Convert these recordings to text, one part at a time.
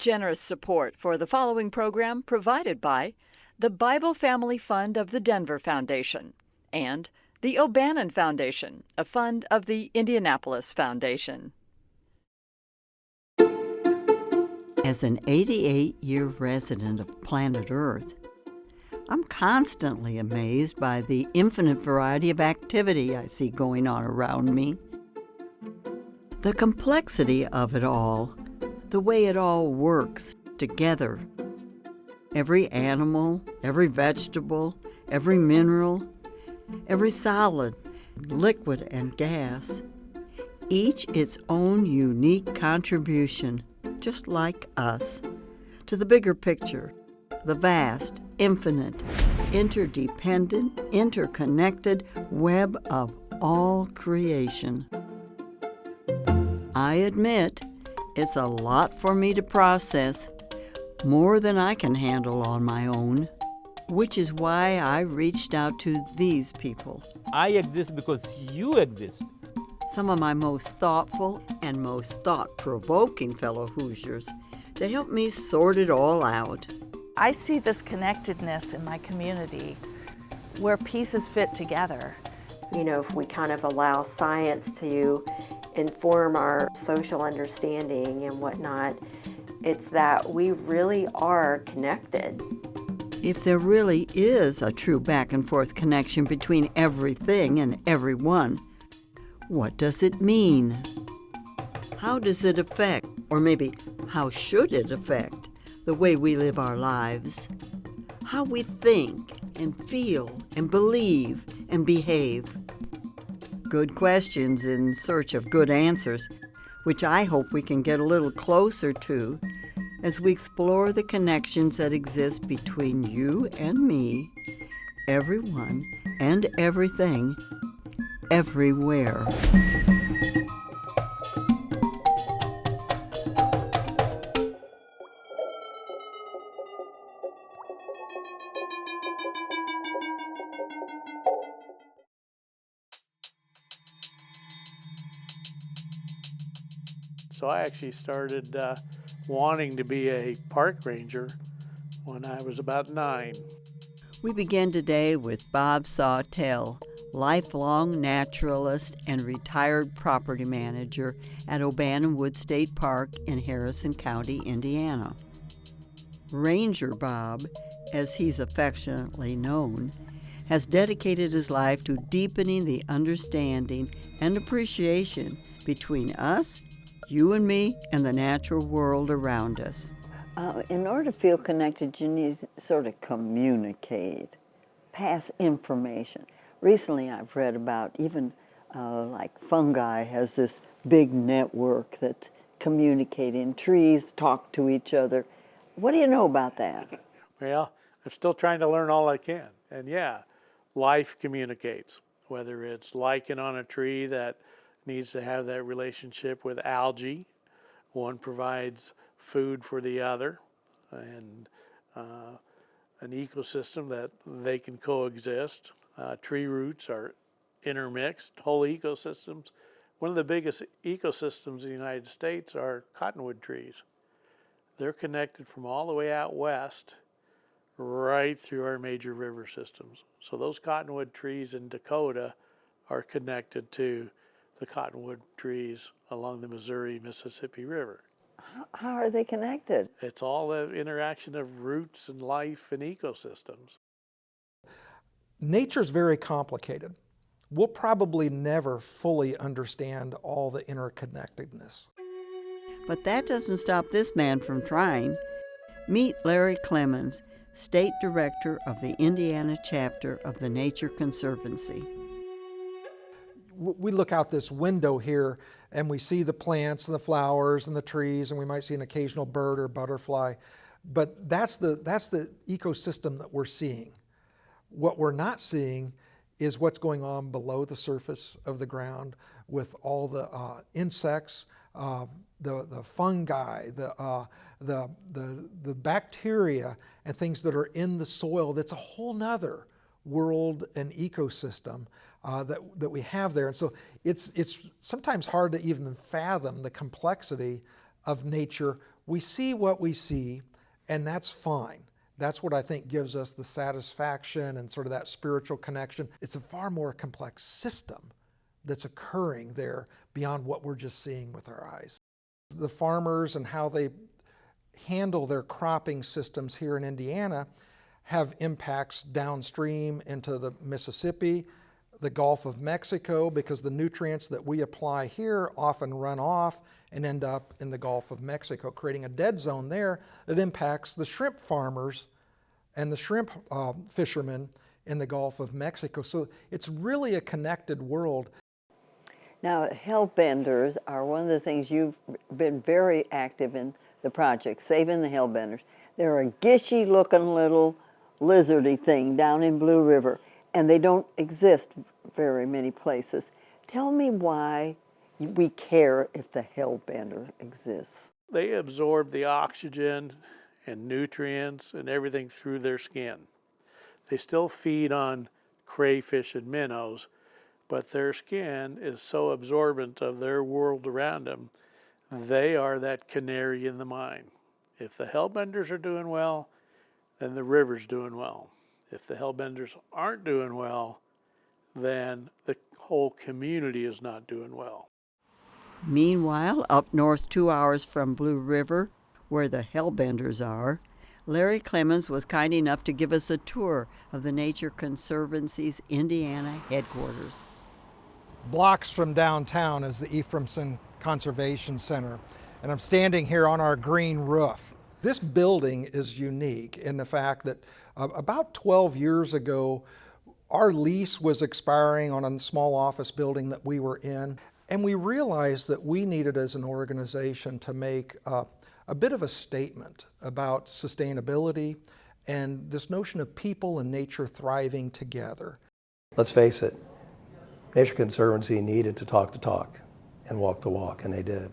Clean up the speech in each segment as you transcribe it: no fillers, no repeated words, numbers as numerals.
Generous support for the following program provided by the Bible Family Fund of the Denver Foundation and the O'Bannon Foundation, a fund of the Indianapolis Foundation. As an 88-year resident of planet Earth, I'm constantly amazed by the infinite variety of activity I see going on around me. The complexity of it all, the way it all works together. Every animal, every vegetable, every mineral, every solid, liquid, and gas, each its own unique contribution, just like us, to the bigger picture, the vast, infinite, interdependent, interconnected web of all creation. I admit it's a lot for me to process, more than I can handle on my own, which is why I reached out to these people. I exist because you exist. Some of my most thoughtful and most thought-provoking fellow Hoosiers to help me sort it all out. I see this connectedness in my community where pieces fit together. You know, if we kind of allow science to inform our social understanding and whatnot, it's that we really are connected. If there really is a true back and forth connection between everything and everyone, what does it mean? How does it affect, or maybe how should it affect, the way we live our lives? How we think and feel and believe and behave? Good questions in search of good answers, which I hope we can get a little closer to as we explore the connections that exist between you and me, everyone and everything, everywhere. So I actually started wanting to be a park ranger when I was about 9. We begin today with Bob Sawtelle, lifelong naturalist and retired property manager at O'Bannon Wood State Park in Harrison County, Indiana. Ranger Bob, as he's affectionately known, has dedicated his life to deepening the understanding and appreciation between us, you and me, and the natural world around us. In order to feel connected, you need to sort of communicate, pass information. Recently, I've read about even like fungi has this big network that's communicating. Trees talk to each other. What do you know about that? Well, I'm still trying to learn all I can. And yeah, life communicates, whether it's lichen on a tree that needs to have that relationship with algae. One provides food for the other, and an ecosystem that they can coexist. Tree roots are intermixed, whole ecosystems. One of the biggest ecosystems in the United States are cottonwood trees. They're connected from all the way out west right through our major river systems. So those cottonwood trees in Dakota are connected to the cottonwood trees along the Missouri-Mississippi River. How are they connected? It's all the interaction of roots and life and ecosystems. Nature's very complicated. We'll probably never fully understand all the interconnectedness. But that doesn't stop this man from trying. Meet Larry Clemens, State Director of the Indiana chapter of the Nature Conservancy. We look out this window here and we see the plants and the flowers and the trees, and we might see an occasional bird or butterfly, but that's the ecosystem that we're seeing. What we're not seeing is what's going on below the surface of the ground with all the insects, the fungi, the bacteria and things that are in the soil. That's a whole nother world and ecosystem that we have there. And so it's sometimes hard to even fathom the complexity of nature we see what we see, and that's fine. That's what I think gives us the satisfaction and sort of that spiritual connection. It's a far more complex system that's occurring there beyond what we're just seeing with our eyes. The farmers and how they handle their cropping systems here in Indiana have impacts downstream into the Mississippi, the Gulf of Mexico, because the nutrients that we apply here often run off and end up in the Gulf of Mexico, creating a dead zone there that impacts the shrimp farmers and the shrimp fishermen in the Gulf of Mexico. So it's really a connected world. Now, hellbenders are one of the things you've been very active in the project, saving the hellbenders. They're a gishy-looking little lizardy thing down in Blue River, and they don't exist very many places. Tell me why we care if the hellbender exists. They absorb the oxygen and nutrients and everything through their skin. They still feed on crayfish and minnows, but their skin is so absorbent of their world around them, they are that canary in the mine. If the hellbenders are doing well, then the river's doing well. If the hellbenders aren't doing well, then the whole community is not doing well. Meanwhile, up north 2 hours from Blue River, where the hellbenders are, Larry Clemens was kind enough to give us a tour of the Nature Conservancy's Indiana headquarters. Blocks from downtown is the Ephraimson Conservation Center, and I'm standing here on our green roof. This building is unique in the fact that about 12 years ago, our lease was expiring on a small office building that we were in, and we realized that we needed as an organization to make a bit of a statement about sustainability and this notion of people and nature thriving together. Let's face it, Nature Conservancy needed to talk the talk and walk the walk, and they did.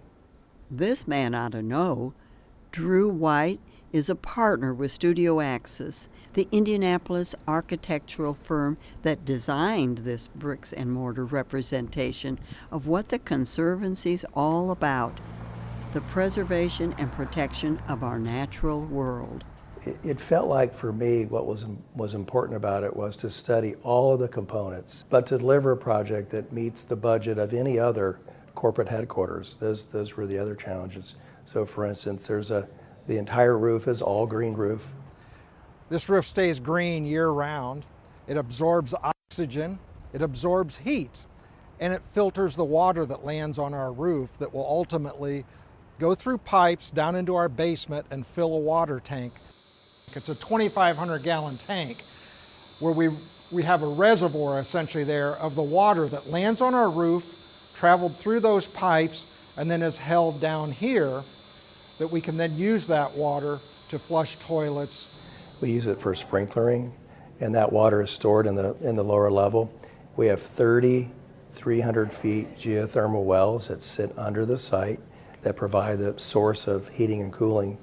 This man ought to know. Drew White is a partner with Studio Axis, the Indianapolis architectural firm that designed this bricks and mortar representation of what the Conservancy's all about, the preservation and protection of our natural world. It felt like for me what was important about it was to study all of the components, but to deliver a project that meets the budget of any other corporate headquarters. Those were the other challenges. So for instance, the entire roof is all green roof. This roof stays green year-round. It absorbs oxygen, it absorbs heat, and it filters the water that lands on our roof that will ultimately go through pipes down into our basement and fill a water tank. It's a 2,500-gallon tank where we have a reservoir essentially there of the water that lands on our roof, traveled through those pipes, and then is held down here, that we can then use that water to flush toilets. We use it for sprinklering, and that water is stored in the lower level. We have 300 feet geothermal wells that sit under the site that provide the source of heating and cooling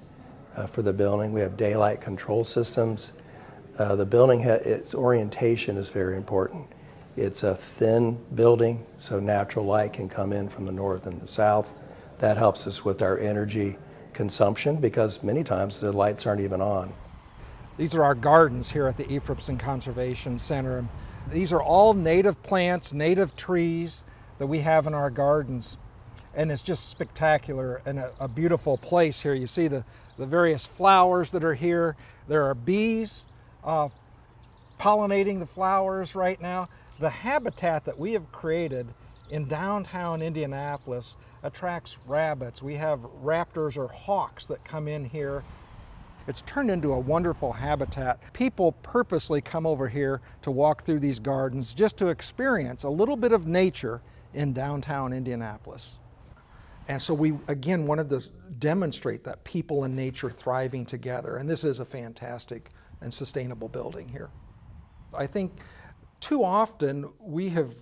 for the building. We have daylight control systems. The building, its orientation is very important. It's a thin building, so natural light can come in from the north and the south. That helps us with our energy consumption because many times the lights aren't even on. These are our gardens here at the Ephraimson Conservation Center. These are all native plants, native trees that we have in our gardens. And it's just spectacular and a beautiful place here. You see the various flowers that are here. There are bees pollinating the flowers right now. The habitat that we have created in downtown Indianapolis attracts rabbits. We have raptors or hawks that come in here. It's turned into a wonderful habitat. People purposely come over here to walk through these gardens just to experience a little bit of nature in downtown Indianapolis. And so we, again, wanted to demonstrate that people and nature thriving together. And this is a fantastic and sustainable building here. I think too often we have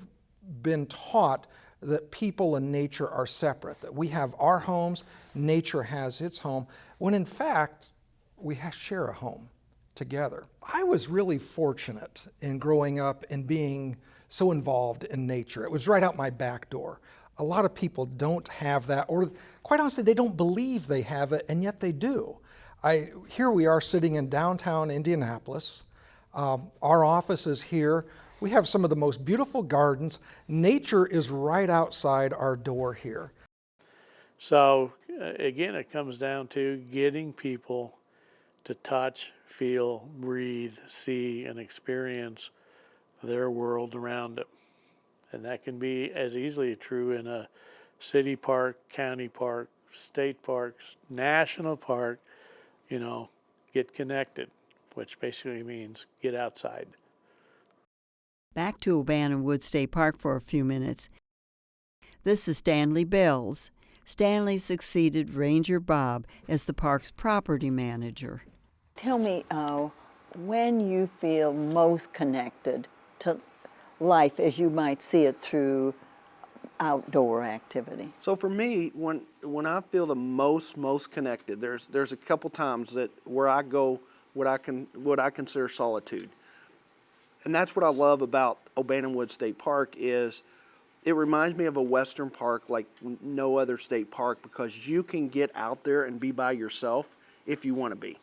been taught that people and nature are separate, that we have our homes, nature has its home, when in fact, we share a home together. I was really fortunate in growing up and being so involved in nature. It was right out my back door. A lot of people don't have that, or quite honestly, they don't believe they have it, and yet they do. Here we are sitting in downtown Indianapolis. Our office is here. We have some of the most beautiful gardens. Nature is right outside our door here. So again, it comes down to getting people to touch, feel, breathe, see, and experience their world around them. And that can be as easily true in a city park, county park, state parks, national park. Get connected, which basically means get outside. Back to O'Bannon Wood State Park for a few minutes. This is Stanley Bells. Stanley succeeded Ranger Bob as the park's property manager. Tell me when you feel most connected to life as you might see it through outdoor activity. So for me, when I feel the most connected, there's a couple times where I go what I consider solitude. And that's what I love about O'Bannon Wood State Park is it reminds me of a western park like no other state park because you can get out there and be by yourself if you want to be.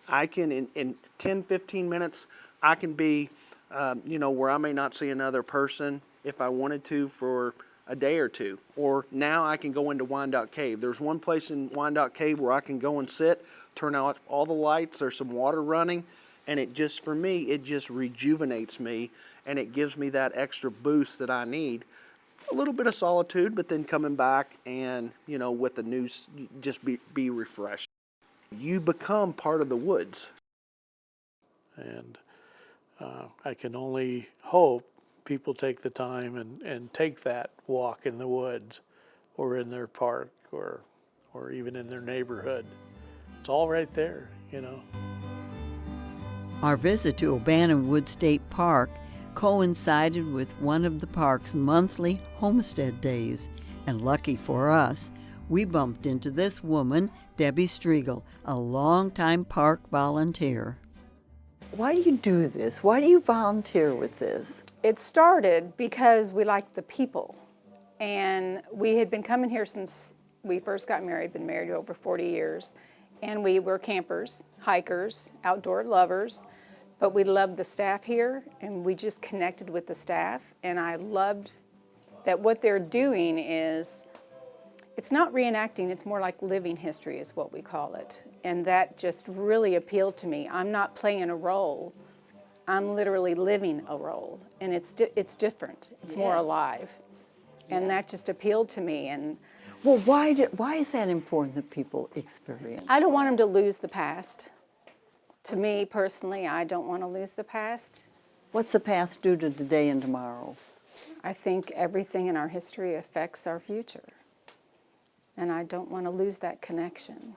I can, in 10, 15 minutes, I can be, where I may not see another person if I wanted to for a day or two. Or now I can go into Wyandotte Cave. There's one place in Wyandotte Cave where I can go and sit, turn out all the lights, there's some water running, and for me, it just rejuvenates me, and it gives me that extra boost that I need. A little bit of solitude, but then coming back and, with the news, just be refreshed. You become part of the woods. And I can only hope people take the time and take that walk in the woods or in their park or even in their neighborhood. It's all right there, Our visit to O'Bannon Wood State Park coincided with one of the park's monthly homestead days, and lucky for us, we bumped into this woman, Debbie Striegel, a longtime park volunteer. Why do you do this? Why do you volunteer with this? It started because we liked the people. And we had been coming here since we first got married, been married over 40 years. And we were campers, hikers, outdoor lovers. But we loved the staff here, and we just connected with the staff. And I loved that what they're doing is, it's not reenacting, it's more like living history is what we call it. And that just really appealed to me. I'm not playing a role, I'm literally living a role. And it's different, it's more alive. And that just appealed to me. And well, why is that important that people experience? I don't want them to lose the past. To me personally, I don't want to lose the past. What's the past do to today and tomorrow? I think everything in our history affects our future. And I don't want to lose that connection.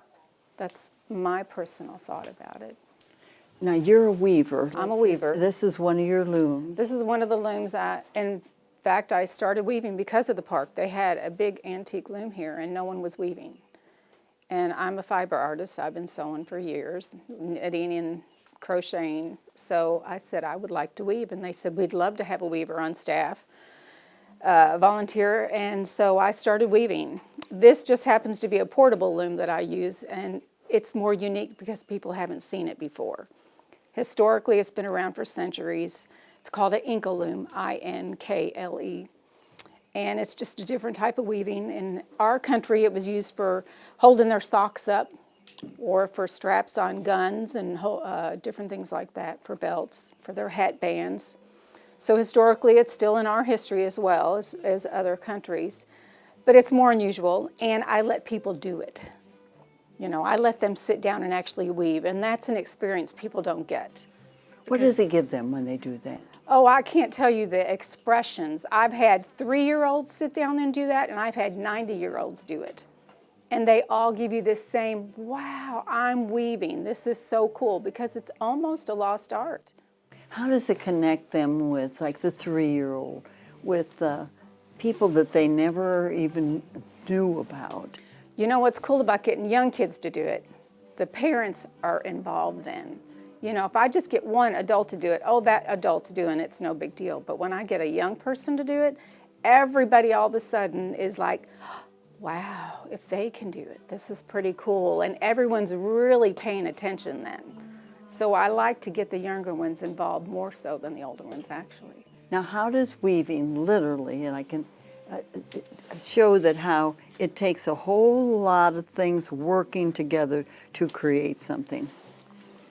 That's my personal thought about it. Now, you're a weaver. I'm a weaver. This is one of your looms. This is one of the looms that, in fact, I started weaving because of the park. They had a big antique loom here, and no one was weaving. And I'm a fiber artist. I've been sewing for years, knitting and crocheting. So I said I would like to weave, and they said we'd love to have a weaver on staff, volunteer, and so I started weaving. This just happens to be a portable loom that I use, and it's more unique because people haven't seen it before. Historically, it's been around for centuries. It's called an Inkle loom, I-N-K-L-E. And it's just a different type of weaving. In our country, it was used for holding their socks up or for straps on guns and different things like that, for belts, for their hat bands. So historically, it's still in our history as well as other countries. But it's more unusual, and I let people do it. I let them sit down and actually weave, and that's an experience people don't get. What does it give them when they do that? Oh, I can't tell you the expressions. I've had 3-year-olds sit down and do that, and I've had 90-year-olds do it. And they all give you this same, wow, I'm weaving. This is so cool, because it's almost a lost art. How does it connect them with, like, the 3-year-old, with people that they never even knew about? You know what's cool about getting young kids to do it? The parents are involved then. If I just get one adult to do it, oh, that adult's doing it, it's no big deal. But when I get a young person to do it, everybody all of a sudden is like, wow, if they can do it, this is pretty cool. And everyone's really paying attention then. So I like to get the younger ones involved more so than the older ones, actually. Now, how does weaving literally, and I can show that how it takes a whole lot of things working together to create something.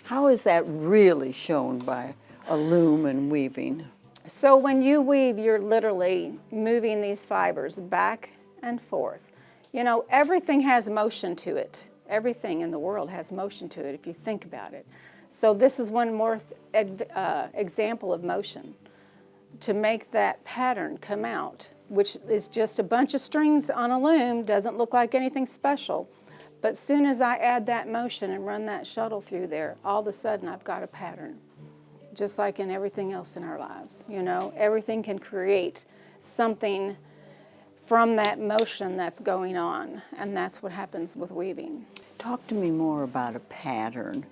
How is that really shown by a loom and weaving? So when you weave, you're literally moving these fibers back and forth. You know, everything has motion to it. Everything in the world has motion to it if you think about it. So this is one more example of motion. To make that pattern come out, which is just a bunch of strings on a loom, doesn't look like anything special. But soon as I add that motion and run that shuttle through there, all of a sudden I've got a pattern. Just like in everything else in our lives, you know, everything can create something from that motion that's going on, and that's what happens with weaving. Talk to me more about a pattern.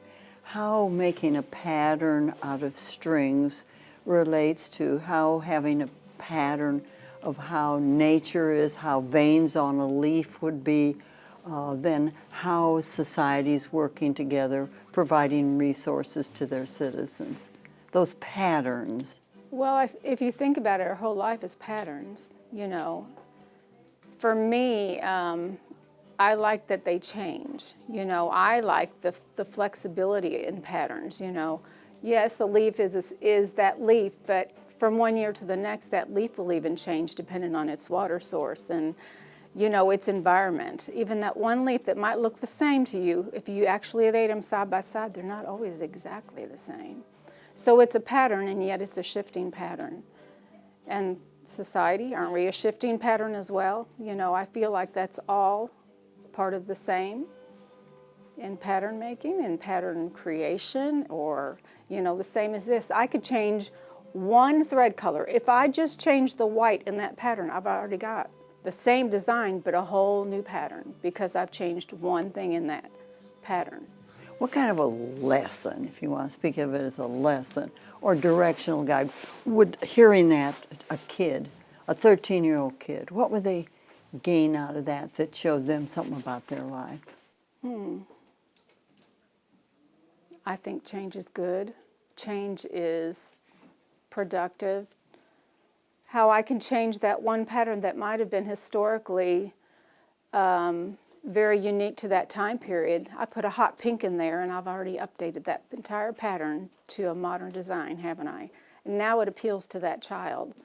How making a pattern out of strings relates to how having a pattern of how nature is, how veins on a leaf would be, then how society's working together, providing resources to their citizens. Those patterns. Well, if you think about it, our whole life is patterns, you know. For me, I like that they change. You know, I like the flexibility in patterns, you know. Yes, the leaf is that leaf, but from one year to the next, that leaf will even change depending on its water source and, you know, its environment. Even that one leaf that might look the same to you, if you actually laid them side by side, they're not always exactly the same. So it's a pattern, and yet it's a shifting pattern. And society, aren't we a shifting pattern as well? You know, I feel like that's all part of the same in pattern making and pattern creation, or, you know, the same as this. I could change one thread color. If I just change the white in that pattern, I've already got the same design, but a whole new pattern because I've changed one thing in that pattern. What kind of a lesson, if you want to speak of it as a lesson or directional guide, would hearing that a kid, a 13-year-old kid, what would they gain out of that showed them something about their life? I think change is good. Change is productive. How I can change that one pattern that might have been historically very unique to that time period. I put a hot pink in there, and I've already updated that entire pattern to a modern design, haven't I? And now it appeals to that child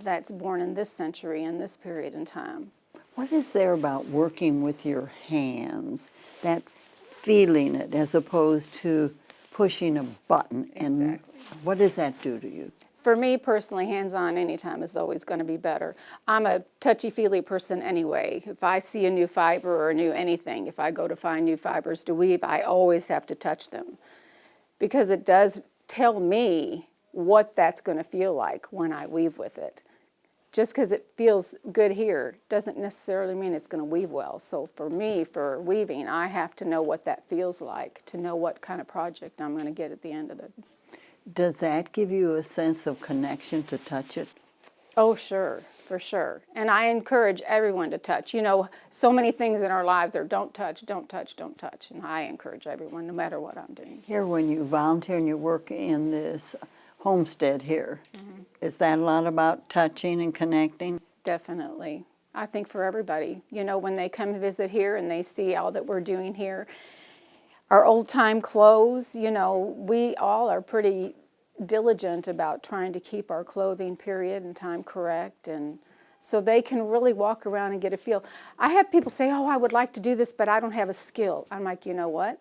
that's born in this century, in this period in time. What is there about working with your hands, that feeling it as opposed to pushing a button? And Exactly. What does that do to you? For me personally, hands-on anytime is always going to be better. I'm a touchy-feely person anyway. If I see a new fiber or a new anything, if I go to find new fibers to weave, I always have to touch them because it does tell me what that's going to feel like when I weave with it. Just because it feels good here doesn't necessarily mean it's going to weave well. So for me, for weaving, I have to know what that feels like to know what kind of project I'm going to get at the end of it. Does that give you a sense of connection to touch it? Oh, sure, for sure. And I encourage everyone to touch. You know, so many things in our lives are don't touch, don't touch, don't touch. And I encourage everyone, no matter what I'm doing. Here, when you volunteer and you work in this homestead here, is that a lot about touching and connecting? Definitely. I think for everybody. You know, when they come visit here and they see all that we're doing here, our old-time clothes, you know, we all are pretty diligent about trying to keep our clothing period and time correct, and so they can really walk around and get a feel. I have people say, oh, I would like to do this, but I don't have a skill. I'm like, you know what?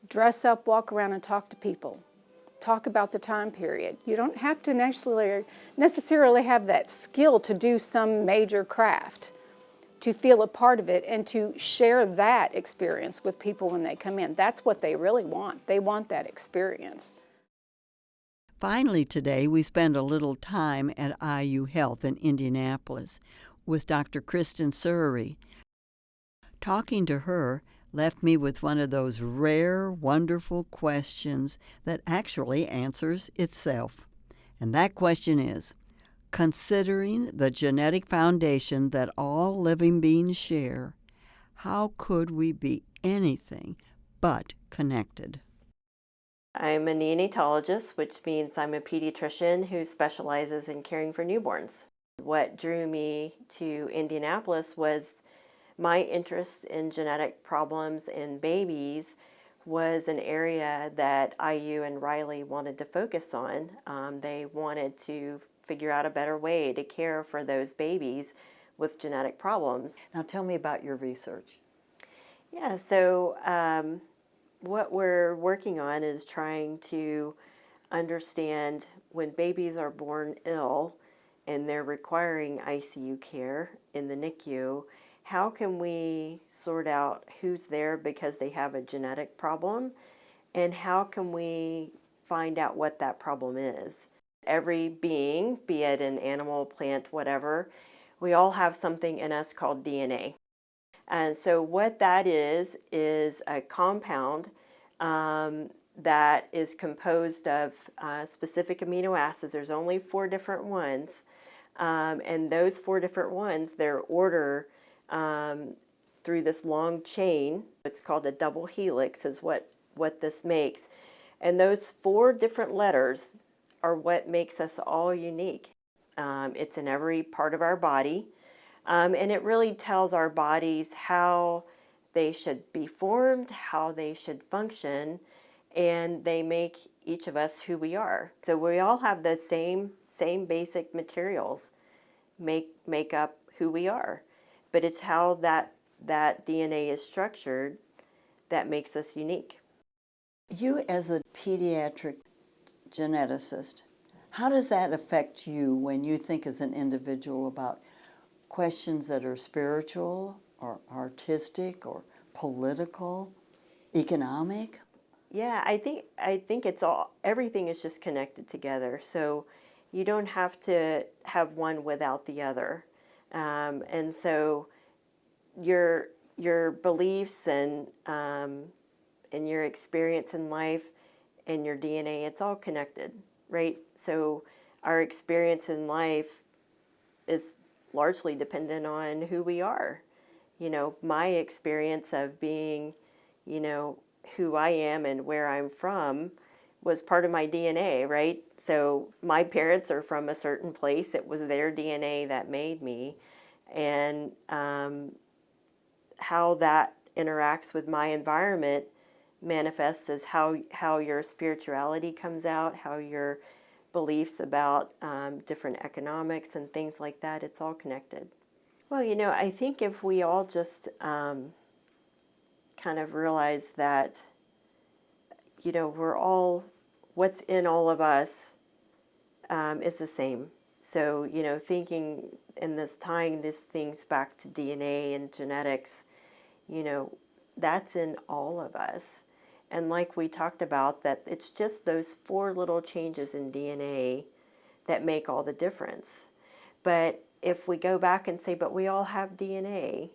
Dress up, walk around, and talk to people. Talk about the time period. You don't have to necessarily have that skill to do some major craft, to feel a part of it and to share that experience with people when they come in. That's what they really want. They want that experience. Finally today, we spend a little time at IU Health in Indianapolis with Dr. Kristen Suhrie. Talking to her left me with one of those rare, wonderful questions that actually answers itself. And that question is, Considering the genetic foundation that all living beings share, how could we be anything but connected? I'm a neonatologist, which means I'm a pediatrician who specializes in caring for newborns. What drew me to Indianapolis was my interest in genetic problems in babies was an area that IU and Riley wanted to focus on. They wanted to figure out a better way to care for those babies with genetic problems. Now tell me about your research. Yeah, so what we're working on is trying to understand when babies are born ill and they're requiring ICU care in the NICU, how can we sort out who's there because they have a genetic problem, and how can we find out what that problem is? Every being, be it an animal, plant, whatever, we all have something in us called DNA. And so what that is a compound that is composed of specific amino acids. There's only 4 different ones. And those 4 different ones, their order through this long chain, it's called a double helix, is what this makes. And those 4 different letters are what makes us all unique. It's in every part of our body. And it really tells our bodies how they should be formed, how they should function, and they make each of us who we are. So we all have the same basic materials make up who we are. But it's how that DNA is structured that makes us unique. You as a pediatric geneticist, how does that affect you when you think as an individual about questions that are spiritual or artistic or political, economic? Yeah, I think it's all, everything is just connected together. So you don't have to have one without the other. And so your beliefs and your experience in life and your DNA, it's all connected, right? So our experience in life is largely dependent on who we are. You know, my experience of being, you know, who I am and where I'm from was part of my DNA, right? So my parents are from a certain place. It was their DNA that made me. And how that interacts with my environment manifests as how your spirituality comes out, how your beliefs about different economics and things like that, it's all connected. Well, you know, I think if we all just kind of realize that, you know, we're all, what's in all of us is the same. So, you know, thinking in this, tying these things back to DNA and genetics, you know, that's in all of us. And like we talked about, that it's just those 4 little changes in DNA that make all the difference. But if we go back and say, but we all have DNA,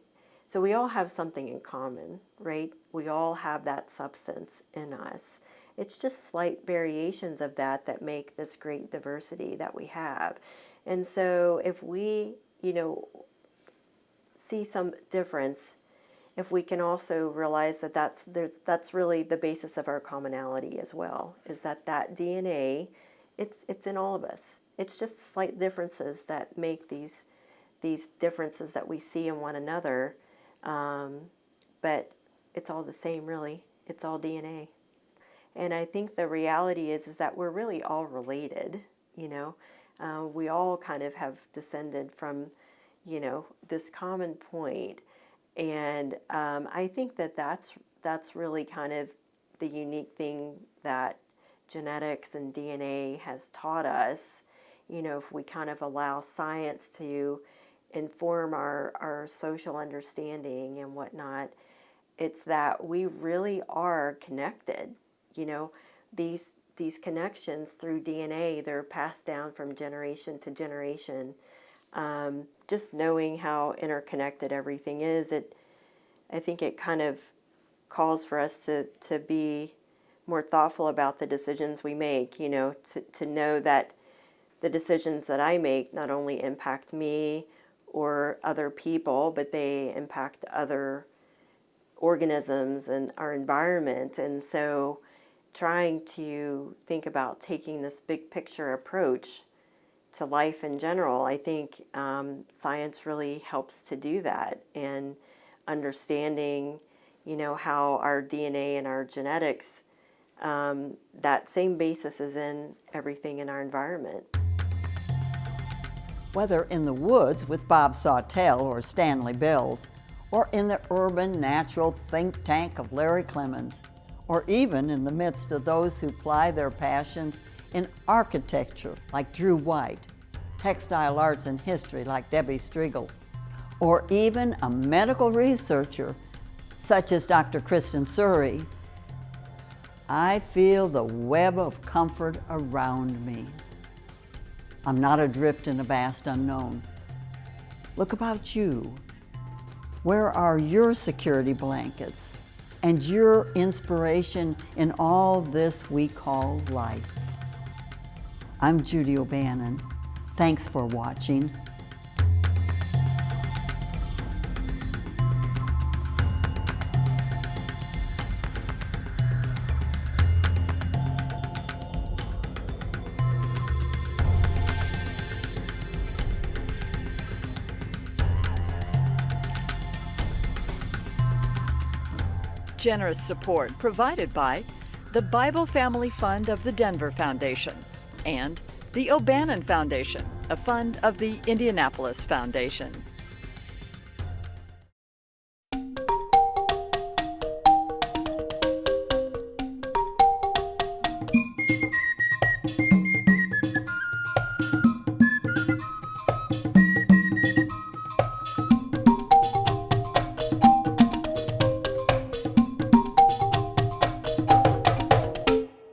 so we all have something in common, right? We all have that substance in us. It's just slight variations of that make this great diversity that we have. And so if we, you know, see some difference, if we can also realize that that's really the basis of our commonality as well, is that DNA, it's in all of us. It's just slight differences that make these differences that we see in one another, but it's all the same, really. It's all DNA. And I think the reality is that we're really all related, you know. We all kind of have descended from, you know, this common point. And I think that's really kind of the unique thing that genetics and DNA has taught us. You know, if we kind of allow science to inform our social understanding and whatnot, it's that we really are connected. You know, these connections through DNA, they're passed down from generation to generation. Just knowing how interconnected everything is, I think it kind of calls for us to be more thoughtful about the decisions we make, you know, to know that the decisions that I make not only impact me or other people, but they impact other organisms and our environment. And so trying to think about taking this big picture approach to life in general, I think science really helps to do that, and understanding, how our DNA and our genetics, that same basis is in everything in our environment. Whether in the woods with Bob Sawtelle or Stanley Bells, or in the urban natural think tank of Larry Clemens, or even in the midst of those who ply their passions in architecture like Drew White, textile arts and history like Debbie Striegel, or even a medical researcher such as Dr. Kristen Suhrie, I feel the web of comfort around me. I'm not adrift in a vast unknown. Look about you. Where are your security blankets and your inspiration in all this we call life? I'm Judy O'Bannon. Thanks for watching. Generous support provided by the Bible Family Fund of the Denver Foundation and the O'Bannon Foundation, a fund of the Indianapolis Foundation.